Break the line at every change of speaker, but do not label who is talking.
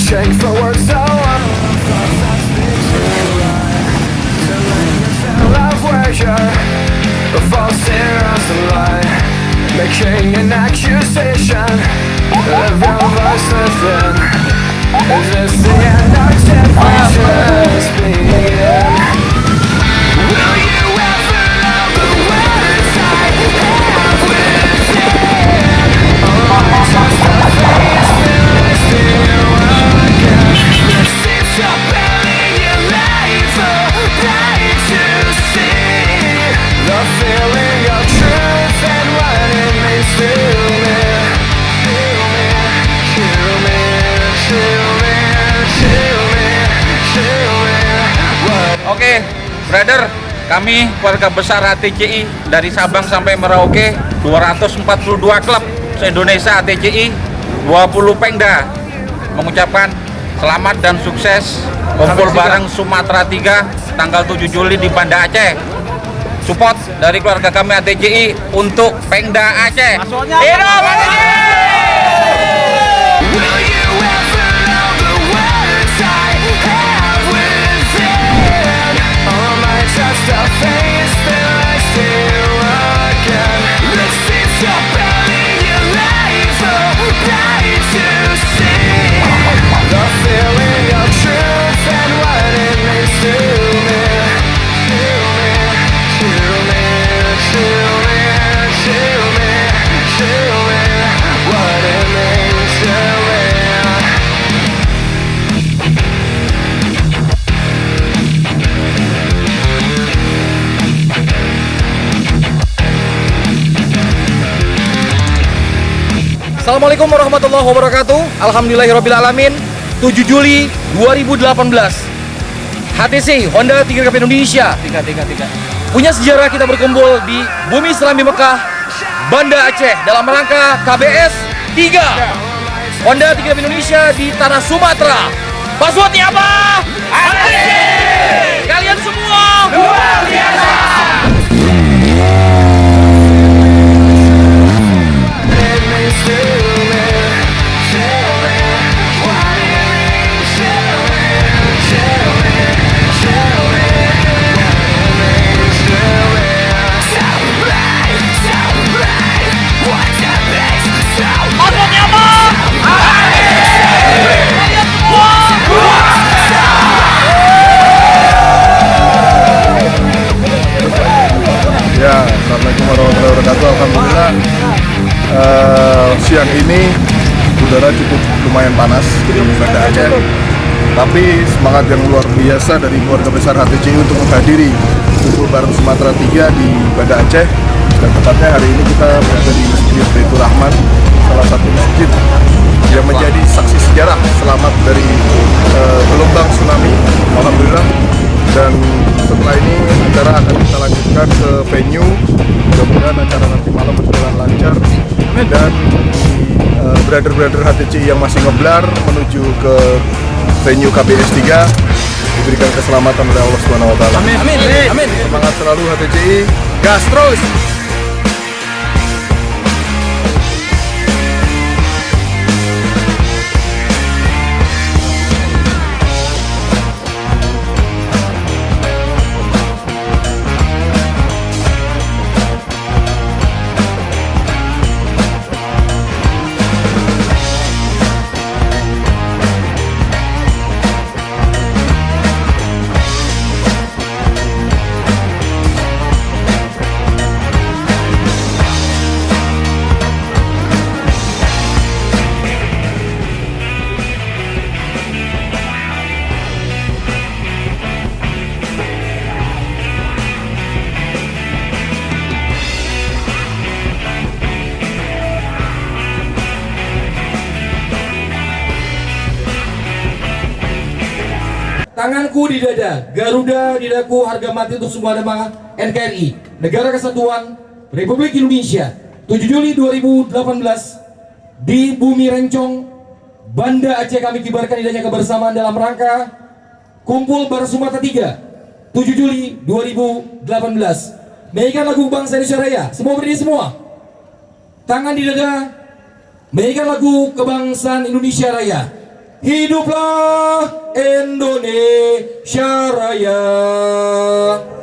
Searching for words so love pleasure, a false heroes of lie, making an accusation of your voice within. Is this the end of temptation speaking? Will you ever know the words I have within? Oh, I just a face that I still again. This seems to bury your life, blind to see the feeling of truth and what it means to me.
Oke, brother, kami keluarga besar ATCI dari Sabang sampai Merauke, 242 klub se-Indonesia ATCI, 20 Pengda mengucapkan selamat dan sukses kumpul bareng Sumatera 3 tanggal 7 Juli di Banda Aceh. Support dari keluarga kami ATCI untuk Pengda Aceh. Hidup ATCI!
Will you ever know the words I have within? Or am I just a face that I still again? This seems to bury your life, blind to see the feeling of truth and what it means to me. Show me what it means to me.
Assalamualaikum warahmatullahi wabarakatuh. Alhamdulillahirrabbilalamin. 7 Juli 2018, HTC Honda 3 GP Indonesia punya sejarah kita berkumpul di bumi Serambi Mekah, Banda Aceh dalam rangka KBS 3 Honda 3 GP Indonesia di tanah Sumatera. Passwordnya apa? HTC! Kalian semua luar biasa!
Ya, assalamualaikum warahmatullahi wabarakatuh. Alhamdulillah, siang ini udara cukup lumayan panas di Banda Aceh. Tapi semangat yang luar biasa dari keluarga besar HTCI untuk menghadiri kumpul bareng Sumatera 3 di Banda Aceh. Dan tepatnya hari ini kita berada di Masjid Baitur Rahman, salah satu masjid yang menjadi saksi sejarah selamat dari gelombang tsunami. Alhamdulillah. Dan setelah ini acara akan kita lanjutkan ke venue. Mudah-mudahan acara nanti malam berjalan lancar dan brother-brother HTCI yang masih ngeblar menuju ke venue KBS 3 diberikan keselamatan oleh Allah Subhanahu wa taala.
Amin. Amin.
Semangat selalu HTCI, gas terus.
Tanganku di dada, Garuda di daku, harga mati untuk semua jemaah NKRI, Negara Kesatuan Republik Indonesia. 7 Juli 2018 di Bumi Rencong, Banda Aceh kami kibarkan indahnya kebersamaan dalam rangka kumpul bareng Sumatera 3 7 Juli 2018. Nyanyikan lagu bangsa Indonesia Raya. Semua berdiri semua. Tangan di dada. Nyanyikan lagu kebangsaan Indonesia Raya. Hiduplah Indonesia Raya.